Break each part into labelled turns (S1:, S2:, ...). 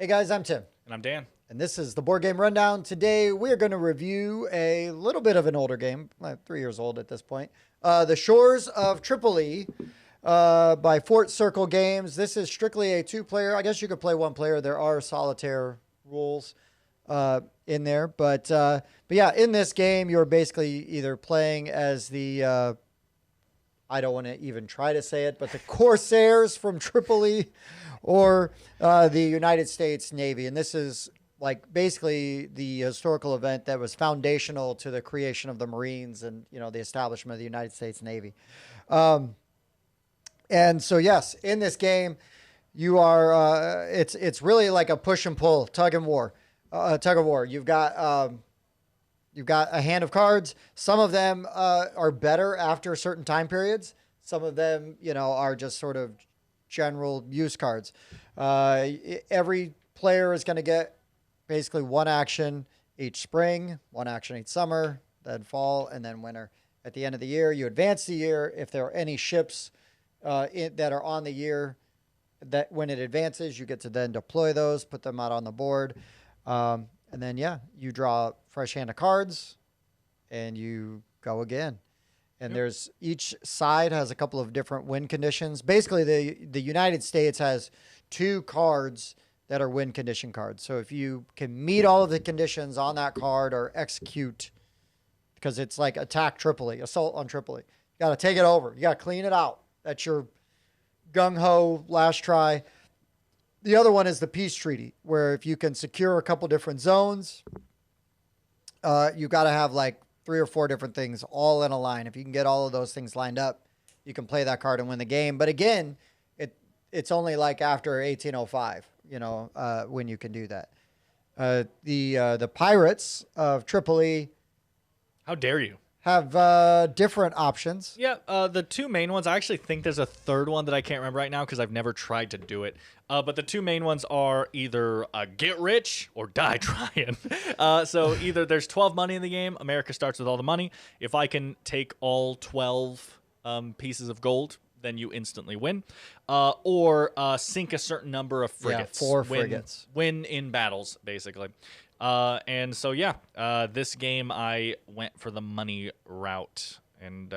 S1: Hey guys, I'm Tim.
S2: And I'm Dan.
S1: And this is the Board Game Rundown. Today we're going to review a little bit of an older game, like 3 years old at this point. The Shores of Tripoli by Fort Circle Games. This is strictly a two-player. I guess you could play one player. There are solitaire rules in there. But yeah, in this game, you're basically either playing as the... I don't want to even try to say it, but the Corsairs from Tripoli or the United States Navy. And this is like basically the historical event that was foundational to the creation of the Marines and, you know, the establishment of the United States Navy. And so, yes, in this game, you are, it's really like a push and pull, tug of war. You've got a hand of cards. Some of them are better after certain time periods. Some of them, you know, are just sort of general use cards. Every player is going to get basically one action each spring, one action each summer, then fall, and then winter. At the end of the year, you advance the year. If there are any ships that are on the year, that when it advances, you get to then deploy those, put them out on the board. And then, yeah, you draw a fresh hand of cards and you go again. And there's each side has a couple of different win conditions. Basically, the United States has two cards that are win condition cards. So if you can meet all of the conditions on that card or execute, because it's like attack Tripoli, assault on Tripoli. You got to take it over. You got to clean it out. That's your gung-ho last try. The other one is the peace treaty, where if you can secure a couple different zones, you got to have like 3 or 4 different things all in a line. If you can get all of those things lined up, you can play that card and win the game. But again, it's only like after 1805, you know, when you can do that. The pirates of Tripoli.
S2: How dare you?
S1: Have different options.
S2: Yeah, the two main ones. I actually think there's a third one that I can't remember right now because I've never tried to do it. But the two main ones are either get rich or die trying. So either there's 12 money in the game. America starts with all the money. If I can take all 12 pieces of gold, then you instantly win. Or sink a certain number of frigates.
S1: Yeah, 4 frigates.
S2: Win in battles, basically. And so, yeah, this game I went for the money route. And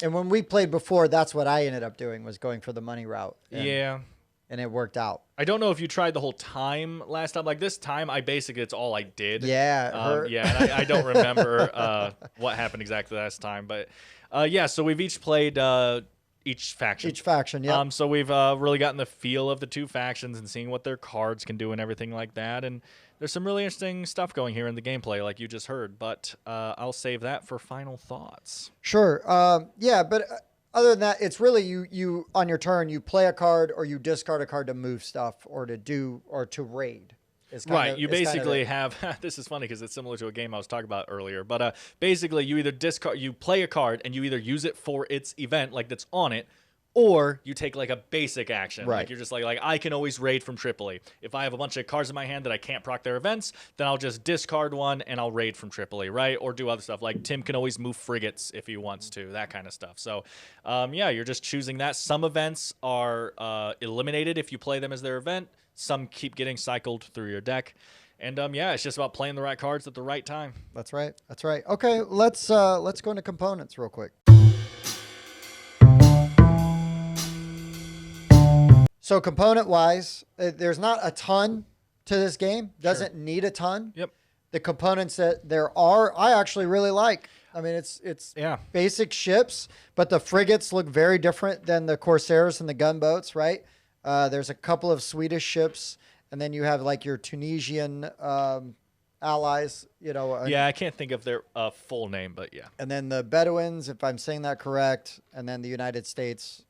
S1: when we played before, that's what I ended up doing, was going for the money route.
S2: Yeah.
S1: And it worked out.
S2: I don't know if you tried the whole time last time. Like this time, it's all I did.
S1: Yeah.
S2: Yeah, and I don't remember what happened exactly last time. But, yeah, so we've each played each faction.
S1: Each faction, yeah.
S2: So we've really gotten the feel of the two factions and seeing what their cards can do and everything like that. And there's some really interesting stuff going here in the gameplay, like you just heard. But I'll save that for final thoughts.
S1: Sure. Yeah, but other than that, it's really you on your turn, you play a card or you discard a card to move stuff or to do or to raid.
S2: Right, you basically have. This is funny because it's similar to a game I was talking about earlier. But basically, you either you play a card and you either use it for its event, like that's on it, or you take like a basic action.
S1: Right.
S2: Like you're just like I can always raid from Tripoli. If I have a bunch of cards in my hand that I can't proc their events, then I'll just discard one and I'll raid from Tripoli, right? Or do other stuff. Like Tim can always move frigates if he wants to, that kind of stuff. So, yeah, you're just choosing that. Some events are eliminated if you play them as their event. Some keep getting cycled through your deck. And, yeah, it's just about playing the right cards at the right time.
S1: That's right. That's right. Okay, let's go into components real quick. So component-wise, there's not a ton to this game. Doesn't need a ton.
S2: Yep.
S1: The components that there are, I actually really like. I mean, it's basic ships, but the frigates look very different than the Corsairs and the gunboats, right? There's a couple of Swedish ships, and then you have like your Tunisian allies, you know.
S2: Yeah, I can't think of their full name, but yeah.
S1: And then the Bedouins, if I'm saying that correct, and then the United States,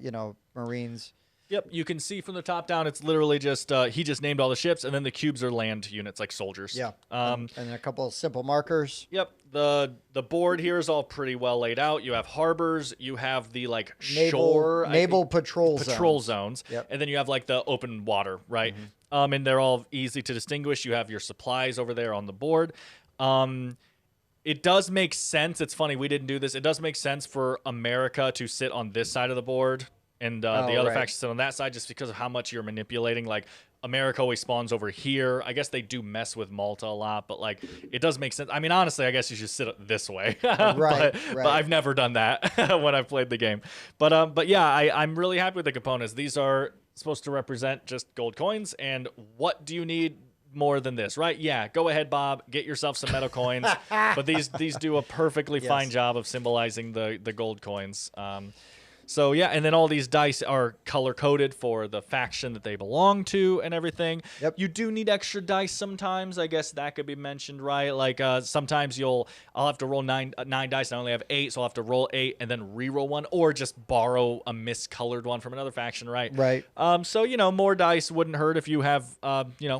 S1: you know, Marines.
S2: Yep, you can see from the top down, it's literally just, he just named all the ships, and then the cubes are land units, like soldiers.
S1: Yeah, and a couple of simple markers.
S2: Yep, the board here is all pretty well laid out. You have harbors, you have the, like,
S1: naval patrol
S2: zones.
S1: Yep.
S2: And then you have, like, the open water, right? Mm-hmm. And they're all easy to distinguish. You have your supplies over there on the board. It does make sense. It's funny, we didn't do this. It does make sense for America to sit on this side of the board and the other factions sit on that side just because of how much you're manipulating. Like, America always spawns over here. I guess they do mess with Malta a lot, but like it does make sense. I mean, honestly, I guess you should sit this way.
S1: Right,
S2: but I've never done that when I've played the game. But yeah, I'm really happy with the components. These are supposed to represent just gold coins, and what do you need more than this, right? Yeah, go ahead, Bob, get yourself some metal coins. But these do a perfectly fine job of symbolizing the gold coins. So yeah, and then all these dice are color coded for the faction that they belong to and everything.
S1: Yep.
S2: You do need extra dice sometimes. I guess that could be mentioned, right? Like sometimes I'll have to roll nine dice. I only have 8, so I'll have to roll 8 and then re-roll one, or just borrow a miscolored one from another faction, right?
S1: Right.
S2: So more dice wouldn't hurt if you have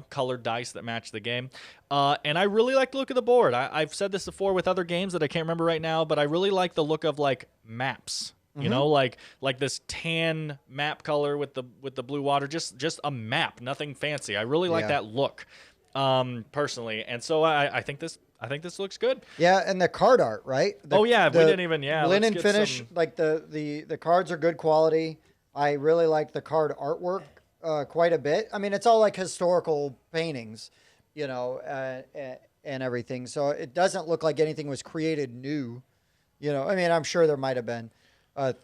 S2: colored dice that match the game. And I really like the look of the board. I've said this before with other games that I can't remember right now, but I really like the look of like maps. You know, like this tan map color with the blue water, just a map, nothing fancy. I really like that look, personally, and so I think this looks good.
S1: Yeah, and the card art, right?
S2: We didn't even
S1: linen finish. Like the cards are good quality. I really like the card artwork quite a bit. I mean, it's all like historical paintings, and everything. So it doesn't look like anything was created new. I mean, I'm sure there might have been.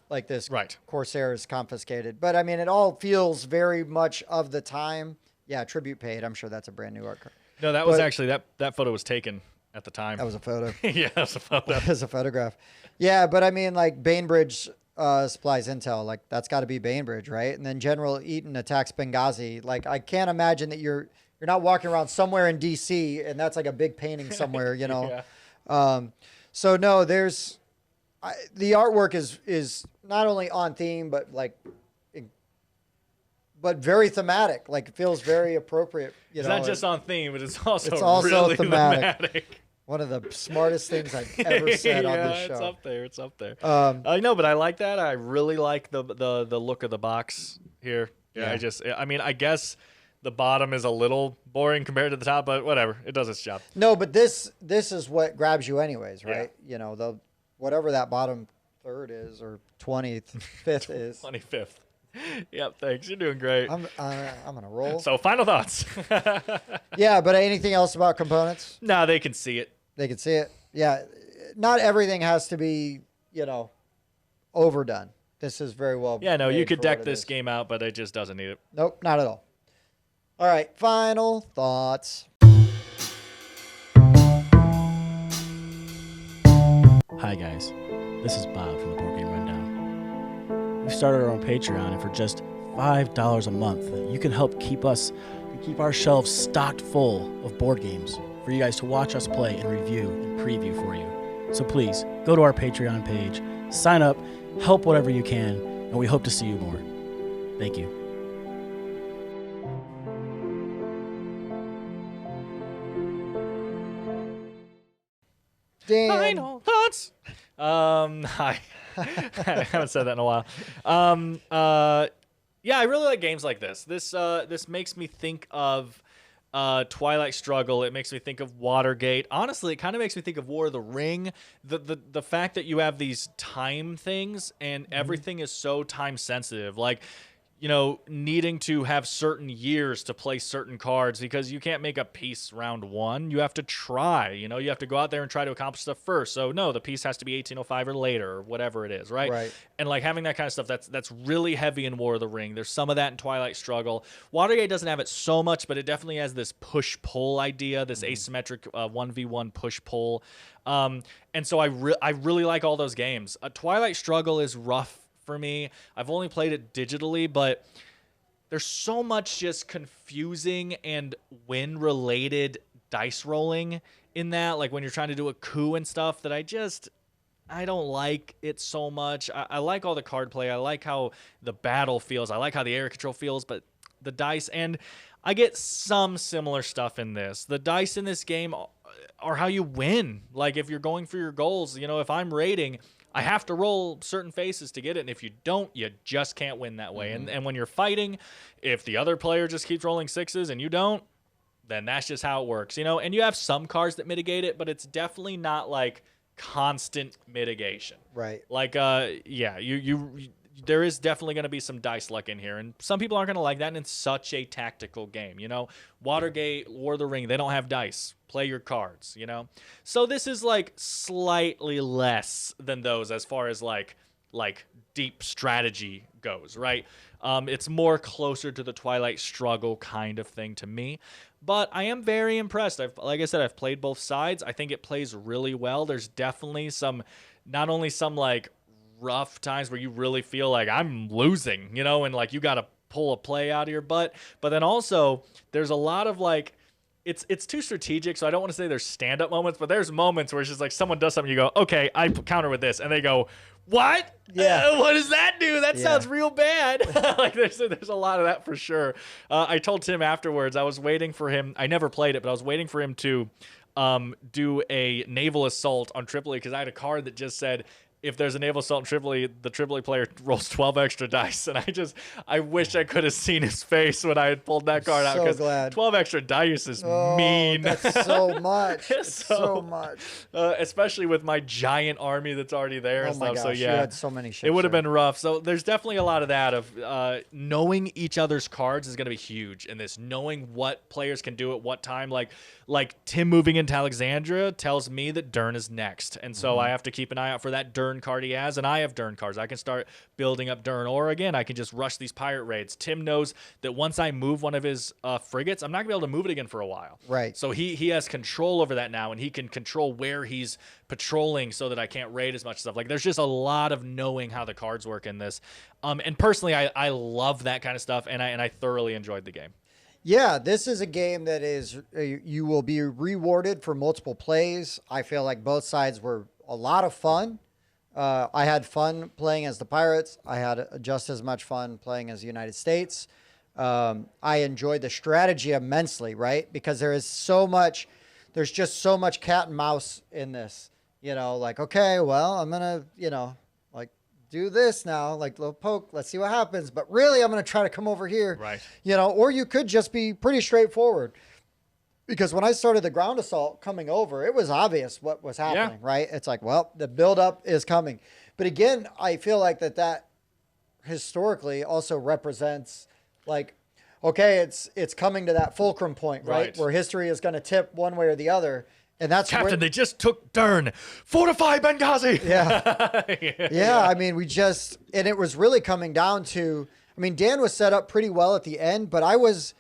S1: Like this Corsair is confiscated. But, I mean, it all feels very much of the time. Yeah, tribute paid. I'm sure that's a brand new art card.
S2: No, that was actually, that photo was taken at the time.
S1: That was a photo.
S2: Yeah, that was a photo.
S1: That was a photograph. Yeah, but, I mean, like, Bainbridge supplies intel. Like, that's got to be Bainbridge, right? And then General Eaton attacks Benghazi. Like, I can't imagine that you're not walking around somewhere in D.C. and that's like a big painting somewhere,
S2: Yeah.
S1: So, no, there's... the artwork is not only on theme, but but very thematic. Like it feels very appropriate.
S2: It's not just on theme, but it's also really
S1: thematic. One of the smartest things I've ever said on this show.
S2: It's up there. I know, but I like that. I really like the look of the box here. Yeah. I guess the bottom is a little boring compared to the top, but whatever. It does its job.
S1: No, but this is what grabs you anyways, right? Yeah. Whatever that bottom third is, or 25th is.
S2: 25th. Yep, thanks. You're doing great.
S1: I'm gonna roll.
S2: So, final thoughts.
S1: Yeah, but anything else about components?
S2: No, they can see it.
S1: They can see it. Yeah, not everything has to be, overdone. This is very well.
S2: Yeah, no, you could deck this game out, but it just doesn't need it.
S1: Nope, not at all. All right, final thoughts.
S3: Hi guys, this is Bob from the Board Game Rundown. We've started our own Patreon, and for just $5 a month, you can help keep our shelves stocked full of board games for you guys to watch us play and review and preview for you. So please, go to our Patreon page, sign up, help whatever you can, and we hope to see you more. Thank you.
S1: Dan.
S2: Final thoughts. Hi. I haven't said that in a while. Yeah, I really like games like this. This makes me think of Twilight Struggle. It makes me think of Watergate. Honestly, it kind of makes me think of War of the Ring. The fact that you have these time things and everything is so time sensitive. Like, needing to have certain years to play certain cards because you can't make a piece round 1. You have to try, you have to go out there and try to accomplish stuff first. So no, the piece has to be 1805 or later or whatever it is, right?
S1: Right.
S2: And like having that kind of stuff, that's really heavy in War of the Ring. There's some of that in Twilight Struggle. Watergate doesn't have it so much, but it definitely has this push-pull idea, this asymmetric 1v1 push-pull. And so I really like all those games. Twilight Struggle is rough for me. I've only played it digitally, but there's so much just confusing and win-related dice rolling in that, like when you're trying to do a coup and stuff, that I don't like it so much. I like all the card play. I like how the battle feels. I like how the area control feels, but the dice, and I get some similar stuff in this. The dice in this game are how you win. Like if you're going for your goals, if I'm raiding, I have to roll certain faces to get it, and if you don't, you just can't win that way. And when you're fighting, if the other player just keeps rolling 6s and you don't, then that's just how it works, And you have some cards that mitigate it, but it's definitely not like constant mitigation.
S1: Right.
S2: Like, you there is definitely going to be some dice luck in here, and some people aren't going to like that. And it's such a tactical game, you know. Watergate, War of the Ring, they don't have dice. Play your cards, you know. So this is like slightly less than those as far as like deep strategy goes, right? It's more closer to the Twilight Struggle kind of thing to me. But I am very impressed. Like I said, I've played both sides. I think it plays really well. There's definitely not only some like rough times where you really feel like I'm losing, you know, and like you got to pull a play out of your butt. But then also there's a lot of like, it's too strategic, so I don't want to say there's stand-up moments, but there's moments where it's just like someone does something, you go, okay, I counter with this, and they go, what?
S1: Yeah.
S2: What does that do? That sounds real bad. Like there's a lot of that for sure. I told Tim afterwards, I was waiting for him. I never played it, but I was waiting for him to do a naval assault on Tripoli because I had a card that just said, if there's a naval assault in Tripoli, the Tripoli player rolls 12 extra dice. And I wish I could have seen his face when I had pulled that card out.
S1: So glad.
S2: 12 extra dice is mean.
S1: That's so much. It's so much.
S2: Especially with my giant army that's already there and
S1: Oh my
S2: stuff.
S1: gosh,
S2: So
S1: you
S2: yeah,
S1: had so many ships
S2: it would have
S1: there.
S2: been rough. So there's definitely a lot of that of knowing each other's cards is going to be huge in this. Knowing what players can do at what time. Like Tim moving into Alexandria tells me that Dern is next. And so I have to keep an eye out for that Dern card he has, and I have Dern cards. I can start building up Dern, or again, I can just rush these pirate raids. Tim knows that once I move one of his frigates, I'm not gonna be able to move it again for a while.
S1: Right.
S2: So he has control over that now, and he can control where he's patrolling so that I can't raid as much stuff. Like there's just a lot of knowing how the cards work in this. And personally, I love that kind of stuff, and I thoroughly enjoyed the game.
S1: Yeah, this is a game that is you will be rewarded for multiple plays. I feel like both sides were a lot of fun. I had fun playing as the Pirates. I had just as much fun playing as the United States. I enjoyed the strategy immensely, right? Because there's just so much cat and mouse in this. You know, like, okay, well, I'm going to, you know, like do this now, like little poke, let's see what happens. But really, I'm going to try to come over here.
S2: Right.
S1: You know, or you could just be pretty straightforward. Because when I started the ground assault coming over, it was obvious what was happening, right? It's like, well, the buildup is coming. But again, I feel like that historically also represents like, okay, it's coming to that fulcrum point, right? Where history is going to tip one way or the other. And that's
S2: Captain, they just took Dern. Fortify Benghazi.
S1: Yeah. Yeah. I mean, and it was really coming down to, I mean, Dan was set up pretty well at the end, but I was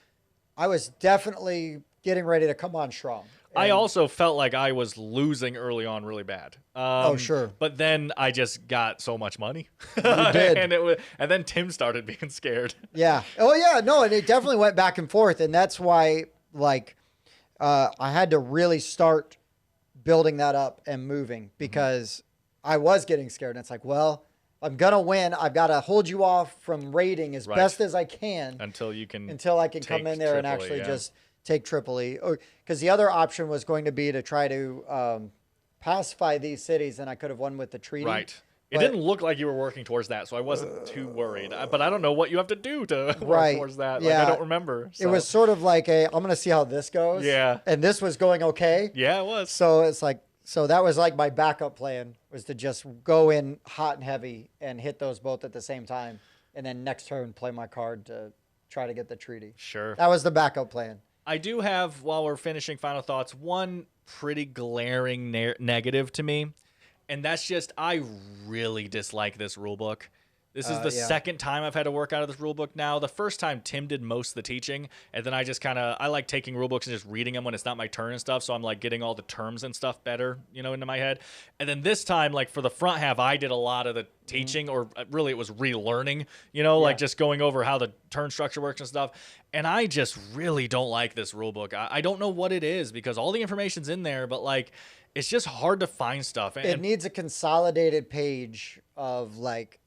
S1: definitely getting ready to come on strong.
S2: I also felt like I was losing early on really bad.
S1: Oh, sure.
S2: But then I just got so much money.
S1: You did.
S2: and then Tim started being scared.
S1: Yeah. Oh, yeah. No, and it definitely went back and forth. And that's why, like, I had to really start building that up and moving because I was getting scared. And it's like, well, I'm going to win. I've got to hold you off from raiding as best as I can.
S2: Until
S1: I can come in there and actually just take Tripoli. Because the other option was going to be to try to pacify these cities, and I could have won with the treaty.
S2: Right. It didn't look like you were working towards that, so I wasn't too worried. But I don't know what you have to do to work towards that.
S1: Yeah.
S2: Like, I don't remember. So.
S1: It was sort of like I'm going to see how this goes.
S2: Yeah.
S1: And this was going okay.
S2: Yeah, it was.
S1: So it's like, that was like my backup plan was to just go in hot and heavy and hit those both at the same time. And then next turn, play my card to try to get the treaty.
S2: Sure.
S1: That was the backup plan.
S2: I do have, while we're finishing final thoughts, one pretty glaring negative to me. And that's just, I really dislike this rule book. This is the second time I've had to work out of this rule book now. The first time Tim did most of the teaching, and then I just I like taking rule books and just reading them when it's not my turn and stuff, so I'm like getting all the terms and stuff better, you know, into my head. And then this time, like for the front half, I did a lot of the teaching, or really it was relearning, you know, like just going over how the turn structure works and stuff. And I just really don't like this rule book. I don't know what it is, because all the information's in there, but like it's just hard to find stuff.
S1: It needs a consolidated page of like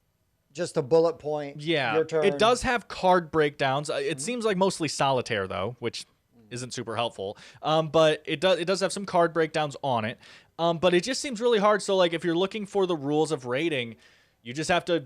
S1: just a bullet point.
S2: Yeah,
S1: your turn.
S2: it does have card breakdowns. It seems like mostly solitaire though, which isn't super helpful. But it does have some card breakdowns on it. But it just seems really hard. So like if you're looking for the rules of raiding, you just have to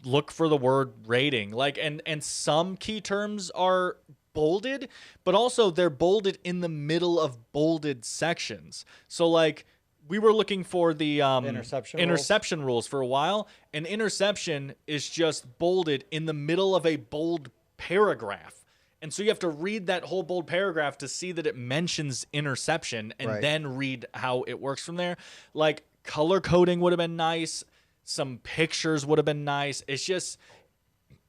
S2: look for the word raiding. Like and some key terms are bolded, but also they're bolded in the middle of bolded sections. So like we were looking for the
S1: interception
S2: rules for a while, and interception is just bolded in the middle of a bold paragraph. And so you have to read that whole bold paragraph to see that it mentions interception and then read how it works from there. Like, color coding would have been nice. Some pictures would have been nice. It's just,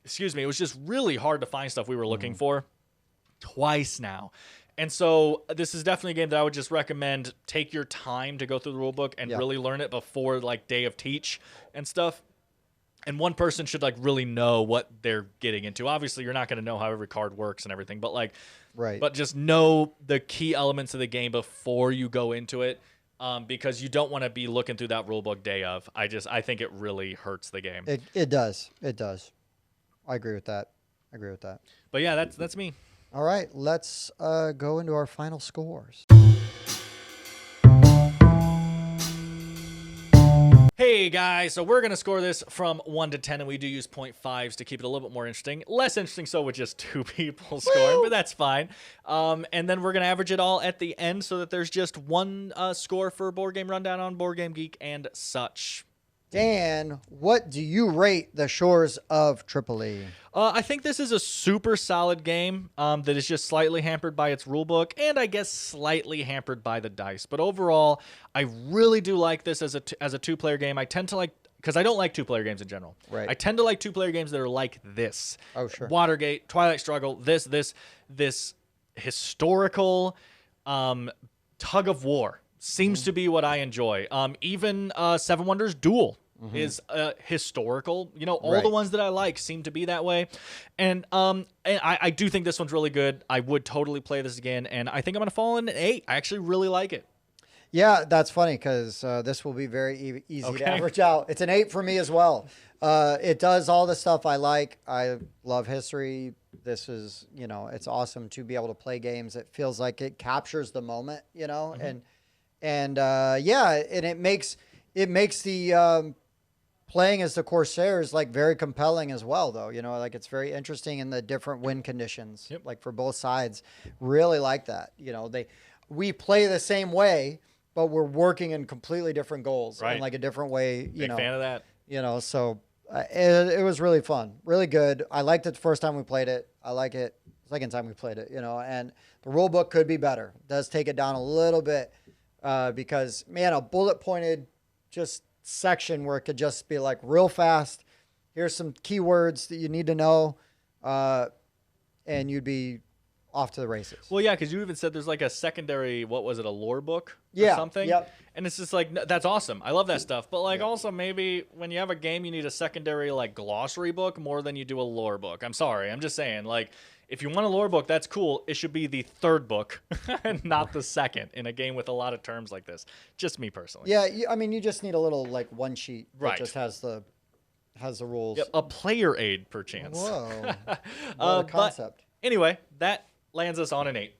S2: it was just really hard to find stuff we were looking for twice now. And so this is definitely a game that I would just recommend take your time to go through the rule book and really learn it before like day of teach and stuff. And one person should like really know what they're getting into. Obviously, you're not going to know how every card works and everything, but like, but just know the key elements of the game before you go into it, because you don't want to be looking through that rule book day of. I think it really hurts the game.
S1: It does. It does. I agree with that.
S2: But yeah, that's me.
S1: All right, let's go into our final scores.
S2: Hey guys, so we're going to score this from 1 to 10, and we do use 0.5s to keep it a little bit more interesting. Less interesting so with just 2 people scoring, but that's fine. And then we're going to average it all at the end so that there's just one score for Board Game Rundown on Board Game Geek and such.
S1: Dan, what do you rate the Shores of Tripoli?
S2: I think this is a super solid game that is just slightly hampered by its rulebook and I guess slightly hampered by the dice. But overall, I really do like this as a two-player game. I tend to like, because I don't like two-player games in general.
S1: Right.
S2: I tend to like two-player games that are like this.
S1: Oh, sure.
S2: Watergate, Twilight Struggle, this historical tug of war seems to be what I enjoy. Even Seven Wonders Duel is historical. You know, all the ones that I like seem to be that way. And I do think this one's really good. I would totally play this again, and I think I'm going to fall in an 8. I actually really like it.
S1: Yeah, that's funny because this will be very easy to average out. It's an 8 for me as well. It does all the stuff I like. I love history. This is, you know, it's awesome to be able to play games. It feels like it captures the moment, you know, and yeah, and it makes the playing as the Corsairs like very compelling as well, though. You know, like it's very interesting in the different wind conditions, like for both sides. Really like that. You know, we play the same way, but we're working in completely different goals in like a different way. You know,
S2: big fan of that.
S1: You know, so it was really fun, really good. I liked it the first time we played it. I like it the second time we played it. You know, and the rule book could be better. It does take it down a little bit because man, a bullet pointed just section where it could just be like real fast. Here's some keywords that you need to know, and you'd be off to the races.
S2: Well, yeah, because you even said there's like a secondary, what was it, a lore book or something?
S1: Yep.
S2: And it's just like, that's awesome. I love that stuff. But like also maybe when you have a game, you need a secondary like glossary book more than you do a lore book. I'm sorry. I'm just saying, like, if you want a lore book, that's cool. It should be the third book and not the second in a game with a lot of terms like this. Just me personally.
S1: Yeah, I mean, you just need a little like one sheet that just has the rules.
S2: Yep, a player aid, perchance.
S1: Whoa, what a concept.
S2: But anyway, that lands us on an 8.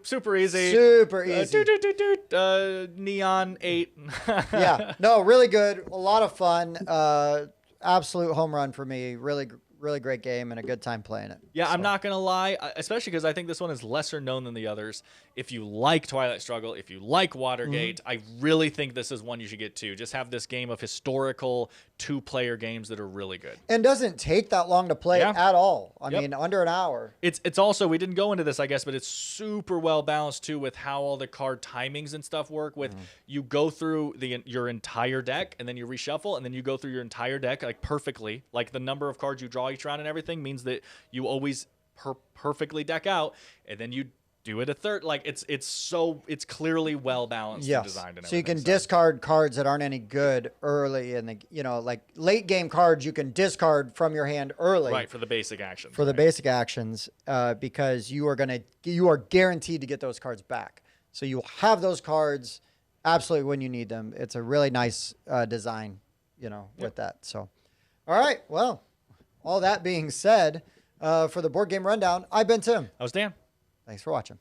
S2: Super easy.
S1: Super easy.
S2: Neon 8.
S1: Yeah, no, really good. A lot of fun. Absolute home run for me. Really great game and a good time playing it.
S2: Yeah, I'm not going to lie, especially because I think this one is lesser known than the others. If you like Twilight Struggle, if you like Watergate, I really think this is one you should get to. Just have this game of historical two-player games that are really good.
S1: And doesn't take that long to play at all. I mean, under an hour.
S2: It's also, we didn't go into this, I guess, but it's super well balanced too with how all the card timings and stuff work with you go through your entire deck and then you reshuffle and then you go through your entire deck like perfectly. Like the number of cards you draw each round and everything means that you always perfectly deck out, and then you do it a third. Like it's clearly well balanced and designed and everything.
S1: So you can discard cards that aren't any good early, and like late game cards you can discard from your hand early.
S2: Right, for the basic actions.
S1: For the basic actions, because you are guaranteed to get those cards back. So you have those cards absolutely when you need them. It's a really nice design, with that. So, all right, well. All that being said, for the Board Game Rundown, I've been Tim.
S2: I was Dan.
S1: Thanks for watching.